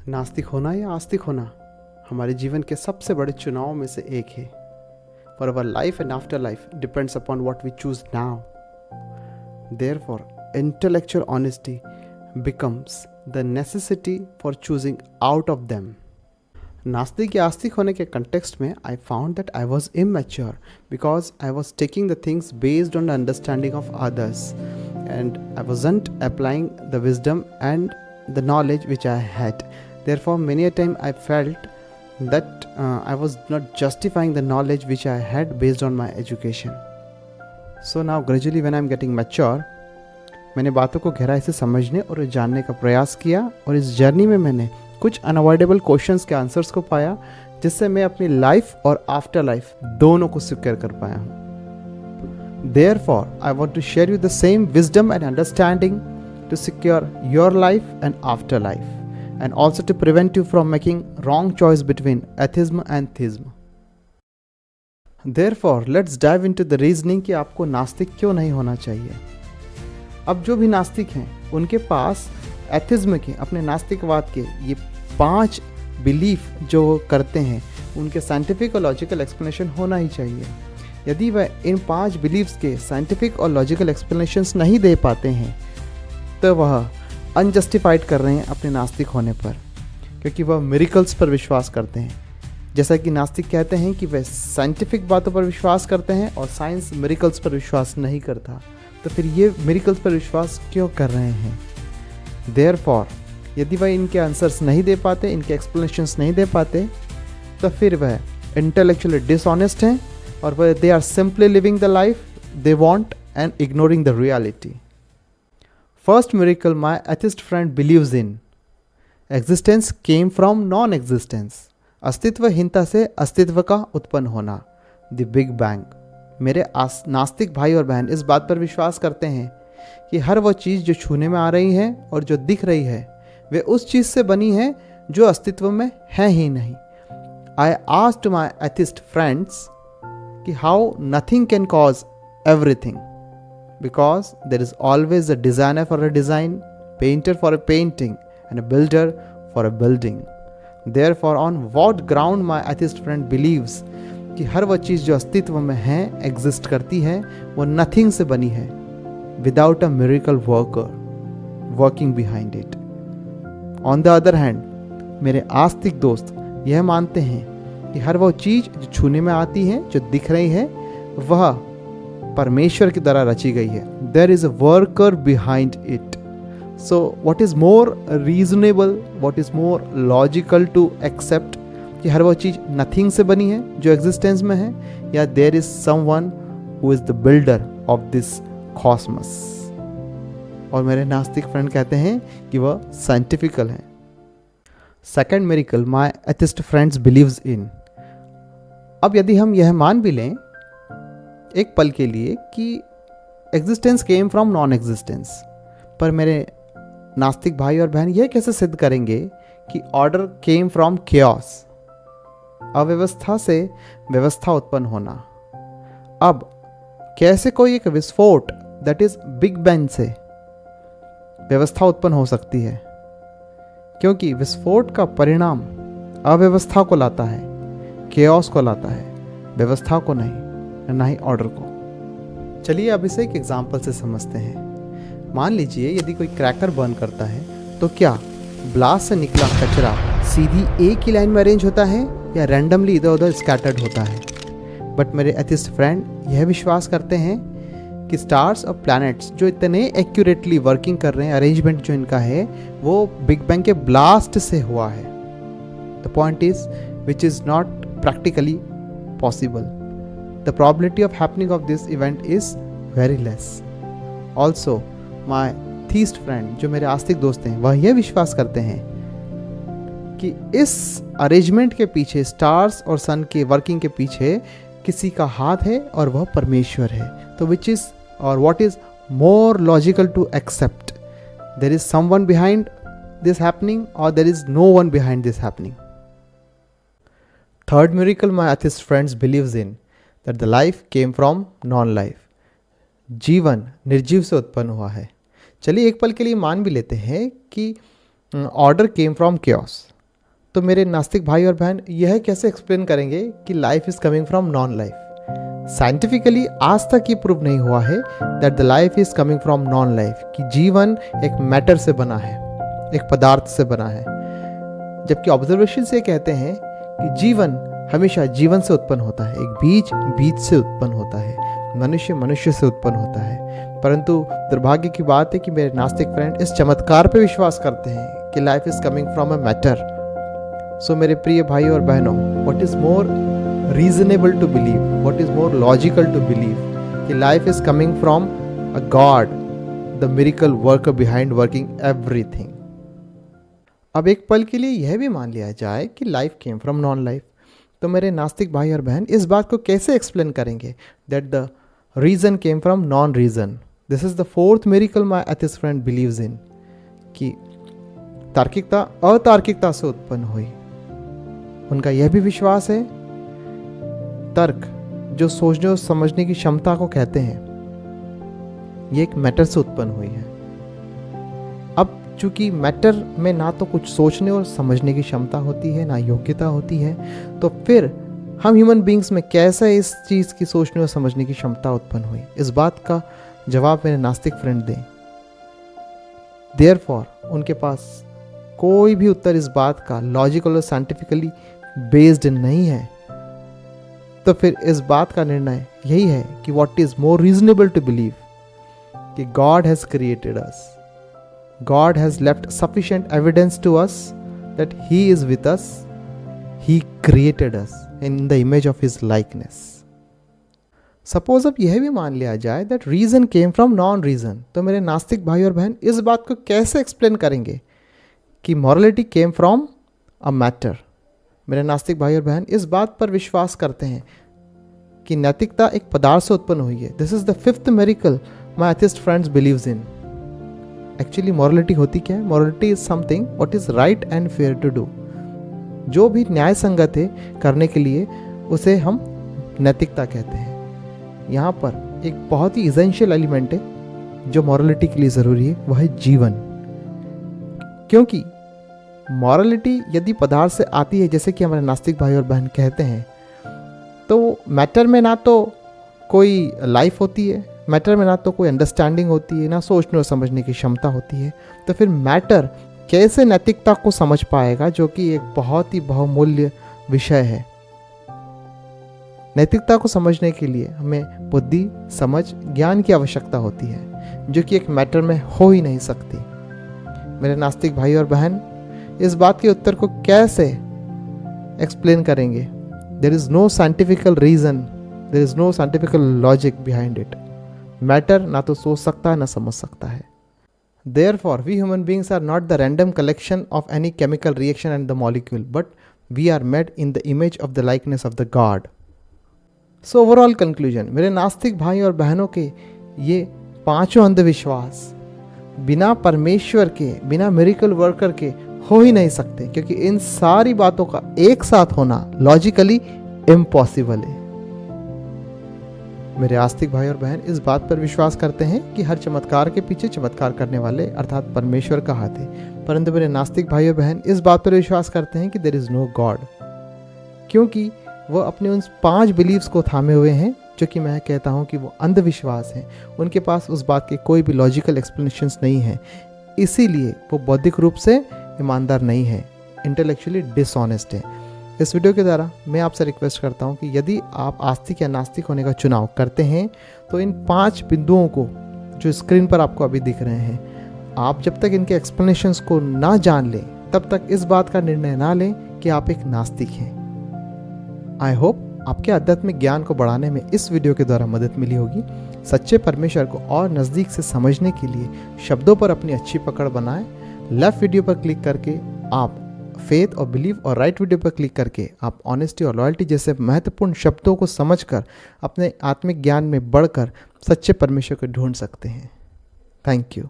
नास्तिक होना या आस्तिक होना हमारे जीवन के सबसे बड़े चुनावों में से एक है. For our life and afterlife depends upon what we choose now. Therefore, intellectual honesty becomes the necessity for choosing out of them. नास्तिक या आस्तिक होने के context में I found that I was immature because I was taking the things based on the understanding of others and I wasn't applying the wisdom and the knowledge which I had. Therefore, many a time I felt that I was not justifying the knowledge which I had based on my education. So now gradually when I am getting mature, मैंने बातों को गहराई से समझने और जानने का प्रयास किया और इस जर्नी में मैंने कुछ अनअवॉइडेबल क्वेश्चंस के आंसर्स को पाया जिससे मैं अपनी लाइफ और आफ्टर लाइफ दोनों को सिक्योर कर पाया हूँ. Therefore, I want to share you the same wisdom and understanding to secure your life and afterlife, and also to prevent you from making wrong choice between atheism and theism. Therefore, let's dive into the reasoning कि आपको नास्तिक क्यों नहीं होना चाहिए. अब जो भी नास्तिक हैं उनके पास एथिज्म के, अपने नास्तिकवाद के ये 5 बिलीफ जो करते हैं उनके साइंटिफिक और लॉजिकल एक्सप्लेनेशन होना ही चाहिए. यदि वह इन 5 बिलीफ्स के साइंटिफिक और लॉजिकल एक्सप्लेनेशंस नहीं दे पाते हैं तो वह अनजस्टिफाइड कर रहे हैं अपने नास्तिक होने पर, क्योंकि वह मिरेकल्स पर विश्वास करते हैं. जैसा कि नास्तिक कहते हैं कि वह साइंटिफिक बातों पर विश्वास करते हैं और साइंस मिरेकल्स पर विश्वास नहीं करता, तो फिर ये मिरेकल्स पर विश्वास क्यों कर रहे हैं. देयरफॉर यदि वह इनके आंसर्स नहीं दे पाते, इनके एक्सप्लेनेशंस नहीं दे पाते, तो फिर वह इंटेलेक्चुअली डिसऑनेस्ट हैं और वह they are simply living the life they want and ignoring the reality. First miracle my atheist friend believes in. Existence came from non-existence. अस्तित्वहीनता से अस्तित्व का उत्पन्न होना. The Big Bang. मेरे नास्तिक भाई और बहन इस बात पर विश्वास करते हैं कि हर वो चीज़ जो छूने में आ रही है और जो दिख रही है वे उस चीज़ से बनी है जो अस्तित्व में है ही नहीं. I asked my atheist friends कि how nothing can cause everything. Because there is always a designer for a design, painter for a painting, and a builder for a building. Therefore, on what ground my atheist friend believes कि हर वह चीज़ जो अस्तित्व में है, exist करती है, वो nothing से बनी है, without a miracle worker working behind it. On the other hand, मेरे आस्तिक दोस्त यह मानते हैं कि हर वो चीज़ जो छूने में आती है, जो दिख रही है, वह परमेश्वर की द्वारा रची गई है. There is a worker behind it. So what is more reasonable, what is more logical to accept कि हर वो चीज़ नथिंग से बनी है जो एग्जिस्टेंस में है, या there is someone who is the builder of this cosmos. और मेरे नास्तिक फ्रेंड कहते हैं कि वह साइंटिफिकल है. Second miracle my atheist friends believes इन. अब यदि हम यह मान भी लें एक पल के लिए कि existence came from non existence, पर मेरे नास्तिक भाई और बहन यह कैसे सिद्ध करेंगे कि ऑर्डर केम फ्रॉम केओस, अव्यवस्था से व्यवस्था उत्पन्न होना. अब कैसे कोई एक विस्फोट दैट इज बिग बैंग से व्यवस्था उत्पन्न हो सकती है, क्योंकि विस्फोट का परिणाम अव्यवस्था को लाता है, केओस को लाता है, व्यवस्था को नहीं, ना ही ऑर्डर को. चलिए अब इसे एक एग्जाम्पल से समझते हैं. मान लीजिए यदि कोई क्रैकर बर्न करता है तो क्या ब्लास्ट से निकला कचरा सीधी एक ही लाइन में अरेंज होता है या रैंडमली इधर उधर स्कैटर्ड होता है. बट मेरे एथिस्ट फ्रेंड यह विश्वास करते हैं कि स्टार्स और प्लैनेट्स जो इतने एक्यूरेटली वर्किंग कर रहे हैं, अरेंजमेंट जो इनका है वो बिग बैंग के ब्लास्ट से हुआ है. The point is which is not practically possible. The probability of happening of this event is very less. Also, my theist friend, जो मेरे आस्तिक दोस्त हैं, वह यह विश्वास करते हैं कि इस अरेंजमेंट के पीछे, स्टार्स और सन के वर्किंग के पीछे किसी का हाथ है और वह परमेश्वर है. तो which is or what is more logical to accept? There is someone behind this happening or there is no one behind this happening. Third miracle my atheist friends believes in. That the life came from non-life. जीवन निर्जीव से उत्पन्न हुआ है. चलिए एक पल के लिए मान भी लेते हैं कि ऑर्डर केम फ्रॉम केओस. तो मेरे नास्तिक भाई और बहन यह कैसे एक्सप्लेन करेंगे कि life is coming from non life? Scientifically आज तक ये प्रूव नहीं हुआ है that the life is coming from non life, कि जीवन एक मैटर से बना है, एक पदार्थ से बना है। जबकि ऑब्जर्वेशन से कहते हैं कि जीवन हमेशा जीवन से उत्पन्न होता है, एक बीज से उत्पन्न होता है, मनुष्य से उत्पन्न होता है। परंतु दुर्भाग्य की बात है कि मेरे नास्तिक फ्रेंड इस चमत्कार पे विश्वास करते हैं कि life is coming from a matter. So मेरे प्रिय भाई और बहनों, what is more reasonable to believe, what is more logical to believe कि life is coming from a God, the miracle worker behind working everything. अब एक पल के लिए यह भी मान लिया जाए कि life came from non life, तो मेरे नास्तिक भाई और बहन इस बात को कैसे एक्सप्लेन करेंगे that the reason came from non reason? This is the fourth miracle my atheist friend believes in, कि तार्किकता अतार्किकता से उत्पन्न हुई। उनका यह भी विश्वास है, तर्क जो सोचने और समझने की क्षमता को कहते हैं, ये एक मैटर से उत्पन्न हुई है। अब चूंकि मैटर में ना तो कुछ सोचने और समझने की क्षमता होती है, ना योग्यता होती है, तो फिर हम ह्यूमन बींग्स में कैसे इस चीज़ की सोचने और समझने की क्षमता उत्पन्न हुई? इस बात का जवाब मेरे नास्तिक फ्रेंड दें। देयरफॉर उनके पास कोई भी उत्तर इस बात का लॉजिकल और साइंटिफिकली बेस्ड नहीं है। तो फिर इस बात का निर्णय यही है कि what is more reasonable to believe कि God has created us, God has left sufficient evidence to us that he is with us, he created us in the image of his likeness. Suppose अब यह भी मान लिया जाए that reason came from non reason, तो मेरे नास्तिक भाई और बहन इस बात को कैसे एक्सप्लेन करेंगे कि morality came from a matter? मेरे नास्तिक भाई और बहन इस बात पर विश्वास करते हैं कि नैतिकता एक पदार्थ से उत्पन्न हुई है। This is the fifth miracle my atheist friends believes in. Actually morality होती क्या है? Morality is something what is right and fair to do. जो भी न्याय संगत है करने के लिए उसे हम नैतिकता कहते हैं। यहाँ पर एक बहुत ही इसेंशियल एलिमेंट है जो मॉरलिटी के लिए ज़रूरी है, वह है जीवन। क्योंकि मॉरलिटी यदि पदार्थ से आती है, जैसे कि हमारे नास्तिक भाई और बहन कहते हैं, तो मैटर में ना तो कोई लाइफ होती है, मैटर में ना तो कोई अंडरस्टैंडिंग होती है, ना सोचने और समझने की क्षमता होती है। तो फिर मैटर कैसे नैतिकता को समझ पाएगा, जो कि एक बहुत ही बहुमूल्य विषय है। नैतिकता को समझने के लिए हमें बुद्धि, समझ, ज्ञान की आवश्यकता होती है, जो कि एक मैटर में हो ही नहीं सकती। मेरे नास्तिक भाई और बहन इस बात के उत्तर को कैसे एक्सप्लेन करेंगे? There is no scientifical reason, there is no scientifical logic behind it. Matter ना तो सोच सकता है ना समझ सकता है। Therefore, we human beings are not the random collection of any chemical reaction and the molecule, but we are made in the image of the likeness of the God. So overall conclusion, मेरे नास्तिक भाई और बहनों के ये पांचों अंधविश्वास बिना परमेश्वर के, बिना मिरेकल वर्कर के हो ही नहीं सकते, क्योंकि इन सारी बातों का एक साथ होना लॉजिकली इम्पॉसिबल है। मेरे आस्तिक भाई और बहन इस बात पर विश्वास करते हैं कि हर चमत्कार के पीछे चमत्कार करने वाले अर्थात परमेश्वर का हाथ है। परंतु मेरे नास्तिक भाई और बहन इस बात पर विश्वास करते हैं कि देयर इज नो गॉड, क्योंकि वो अपने उन 5 बिलीव्स को थामे हुए हैं, जो कि मैं कहता हूं कि वो अंधविश्वास हैं। उनके पास उस बात के कोई भी लॉजिकल एक्सप्लेनेशंस नहीं है, इसीलिए वो बौद्धिक रूप से ईमानदार नहीं है, इंटेलेक्चुअली डिसऑनेस्ट है। इस वीडियो के द्वारा मैं आपसे रिक्वेस्ट करता हूं कि यदि आप आस्तिक या नास्तिक होने का चुनाव करते हैं, तो इन 5 बिंदुओं को जो स्क्रीन पर आपको अभी दिख रहे हैं, आप जब तक इनके एक्सप्लेनेशंस को ना जान लें, तब तक इस बात का निर्णय ना लें कि आप एक नास्तिक हैं। आई होप आपके आध्यात्मिक ज्ञान को बढ़ाने में इस वीडियो के द्वारा मदद मिली होगी। सच्चे परमेश्वर को और नज़दीक से समझने के लिए शब्दों पर अपनी अच्छी पकड़ बनाएं। लेफ्ट वीडियो पर क्लिक करके आप फेथ और बिलीव, और राइट वीडियो पर क्लिक करके आप ऑनेस्टी और लॉयल्टी जैसे महत्वपूर्ण शब्दों को समझकर अपने आत्मिक ज्ञान में बढ़कर सच्चे परमेश्वर को ढूंढ सकते हैं। Thank you.